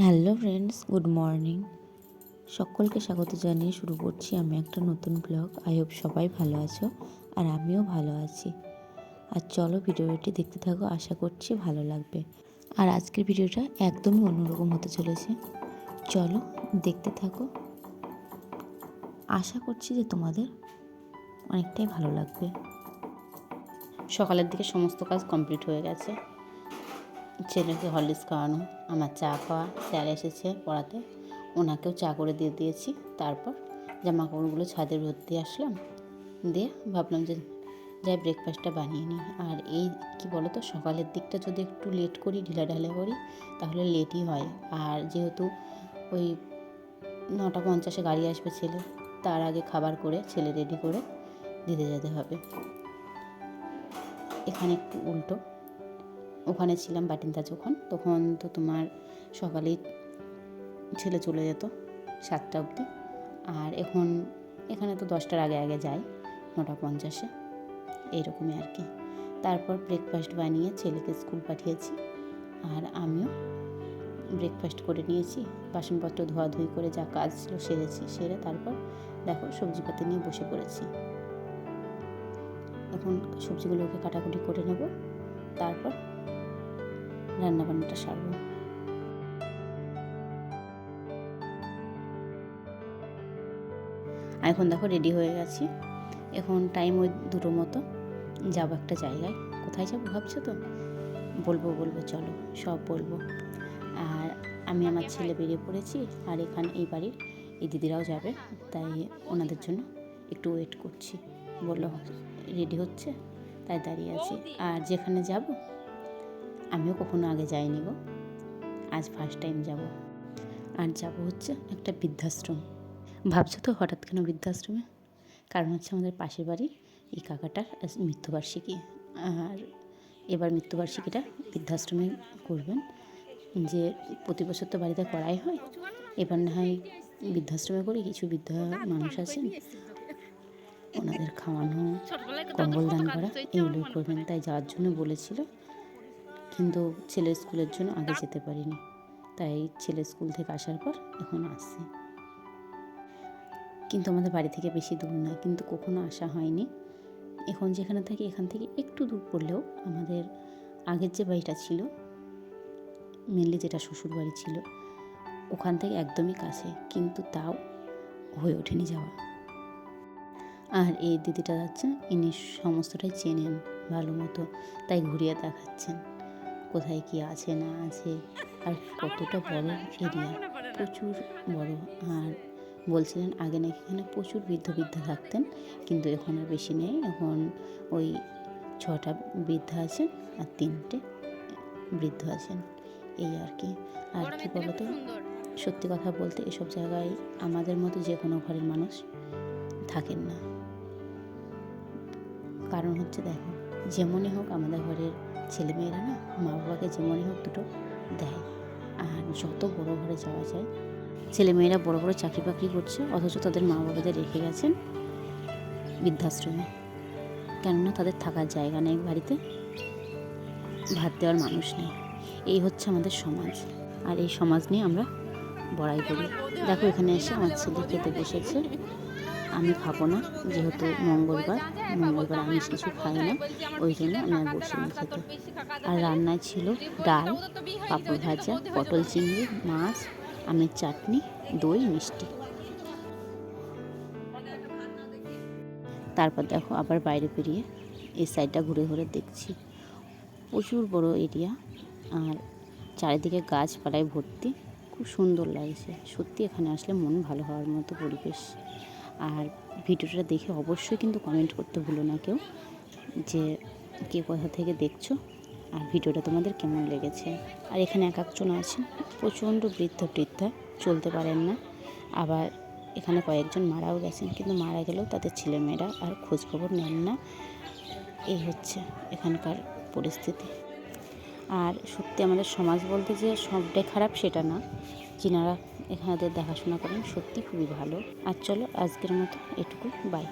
Hello friends, good morning. সকলকে স্বাগত জানিয়ে শুরু করছি আমি একটা নতুন ব্লগ। আই হোপ সবাই ভালো আছো আর আমিও ভালো আছি। আর চলো ভিডিওটি দেখতে থাকো, আশা করছি ভালো লাগবে। আর আজকের ভিডিওটা একদমই অন্যরকম হতে চলেছে, চলো দেখতে থাকো। আশা করছি যে তোমাদের অনেকটাই ভালো লাগবে। সকালের দিকে সমস্ত কাজ কমপ্লিট হয়ে গেছে। ছেলেকে হরলিক্স খাওয়ানো, আমার চা খাওয়া, স্যার এসেছে পড়াতে, ওনাকেও চা করে দিয়ে দিয়েছি। তারপর জামা কাপড়গুলো ছাদে রোদ দিয়ে আসলাম, দিয়ে ভাবলাম যে যাই ব্রেকফাস্টটা বানিয়ে নিই। আর এই কি বলো তো, সকালের দিকটা যদি একটু লেট করি, ঢিলাঢালা করি, তাহলে লেটই হয়। আর যেহেতু ওই 9:50 গাড়ি আসবে ছেলে, তার আগে খাবার করে ছেলে রেডি করে দিতে যেতে হবে। এখানে একটু উল্টো, ওখানে ছিলাম বাটিন্দা যখন, তখন তো তোমার সকালেই ছেলে চলে যেত 7টা অবধি। আর এখানে তো 10টার আগে আগে যাই, 9:50 এইরকমই আর কি। তারপর ব্রেকফাস্ট বানিয়ে ছেলেকে স্কুল পাঠিয়েছি, আর আমিও ব্রেকফাস্ট করে নিয়েছি। বাসনপত্র ধোয়াধুয়ি করে যা কাজ ছিল সেরেছি, সেরে তারপর দেখো সবজিপাতি নিয়ে বসে পড়েছি। এখন সবজিগুলোকে কাটাকুটি করে নেব, তারপর রান্নাবান্নাটা সারবো। এখন দেখো রেডি হয়ে গেছি। এখন টাইম ওই 2টোর মতো, যাবো একটা জায়গায়। কোথায় যাবো ভাবছো তো? বলবো চলো, সব বলবো। আর আমি আমার ছেলে বেরিয়ে পড়েছি, আর এখানে এই বাড়ির এই দিদিরাও যাবে, তাই ওনাদের জন্য একটু ওয়েট করছি। বললো রেডি হচ্ছে, তাই দাঁড়িয়ে আছি। আর যেখানে যাব আমিও কখনো আগে যাইনি গো, আজ ফার্স্ট টাইম যাব। আর যাব হচ্ছে একটা বৃদ্ধাশ্রম। ভাবছো তো হঠাৎ কেন বৃদ্ধাশ্রমে? কারণ হচ্ছে আমাদের পাশের বাড়ির এই কাকাটার মৃত্যুবার্ষিকী, আর এবার মৃত্যুবার্ষিকীটা বৃদ্ধাশ্রমে করবেন। যে প্রতি বছর তো বাড়িতে করাই হয়, এবার না হয় বৃদ্ধাশ্রমে করি। কিছু বৃদ্ধ মানুষ আছেন, ওনাদের খাওয়ানো, কম্বল দান করা, এগুলো করবেন। তাই যাওয়ার জন্য বলেছিল, কিন্তু ছেলের স্কুলের জন্য আগে যেতে পারিনি। তাই ছেলে স্কুল থেকে আসার পর এখন আসছি। কিন্তু আমাদের বাড়ি থেকে বেশি দূর না, কিন্তু কখনো আসা হয়নি। এখন যেখানে থাকি এখান থেকে একটু দূর পড়লেও আমাদের আগের যে বাড়িটা ছিল, মেনলি যেটা শ্বশুর বাড়ি ছিল, ওখান থেকে একদমই কাছে, কিন্তু তাও হয়ে ওঠেনি যাওয়া। আর এই দিদিটা যাচ্ছেন, ইনি সমস্তটাই চেনেন ভালো মতো, তাই ঘুরিয়ে দেখাচ্ছেন কোথায় কি আছে না আছে, আর কতটা বড় এরিয়া, প্রচুর বড়। আর বলছিলেন আগে নাকি এখানে প্রচুর বৃদ্ধা থাকতেন, কিন্তু এখন আর বেশি নেই। এখন ওই 6টা বৃদ্ধা আছেন আর 3টে বৃদ্ধ আছেন, এই আর কি। আর কি বলতো, সত্যি কথা বলতে এসব জায়গায় আমাদের মতো যে কোনো ঘরের মানুষ থাকেন না। কারণ হচ্ছে দেখো, যেমনই হোক আমাদের ঘরের ছেলেমেয়েরা না মা বাবাকে যেমনই হোক দুটো দেয়। আর যত বড় ঘরে যাওয়া যায়, ছেলেমেয়েরা বড় বড় চাকরি বাকরি করছে, অথচ তাদের মা বাবাদের রেখে গেছেন বৃদ্ধাশ্রমে। কেননা তাদের থাকার জায়গা নেই, বাড়িতে ভাত দেওয়ার মানুষ নেই। এই হচ্ছে আমাদের সমাজ, আর এই সমাজ নিয়ে আমরা বড়াই করি। দেখো এখানে এসে আমার ছেলে খেতে বসেছে, আমি খাবো না, যেহেতু মঙ্গলবার আমিষ কিছু খাই না, ওই জন্য আমি আর বসিনি খেতে। আর রান্নায় ছিল ডাল, পাঁপড় ভাজা, পটল চিংড়ি, মাছ, আমের চাটনি, দই, মিষ্টি। তারপর দেখো আবার বাইরে বেরিয়ে এই সাইডটা ঘুরে ঘুরে দেখছি, প্রচুর বড় এরিয়া, আর চারিদিকে গাছপালায় ভর্তি, খুব সুন্দর লাগছে সত্যি। এখানে আসলে মন ভালো হওয়ার মতো পরিবেশ। আর ভিডিওটা দেখে অবশ্যই কিন্তু কমেন্ট করতে ভুলো না কেউ, যে কে কোথা থেকে দেখছো, আর ভিডিওটা তোমাদের কেমন লেগেছে। আর এখানে একজন আছেন প্রচণ্ড বৃদ্ধা, চলতে পারেন না। আবার এখানে কয়েকজন মারাও গেছেন, কিন্তু মারা গেলেও তাদের ছেলেমেয়েরা আর খোঁজখবর নেন না। এই হচ্ছে এখানকার পরিস্থিতি। আর সত্যি আমাদের সমাজ বলতে যে সবটাই খারাপ সেটা না, যিনারা এখানে দেখাশোনা করেন সত্যি খুবই ভালো। আর চলো আজকের মতো এটুকু, বাই।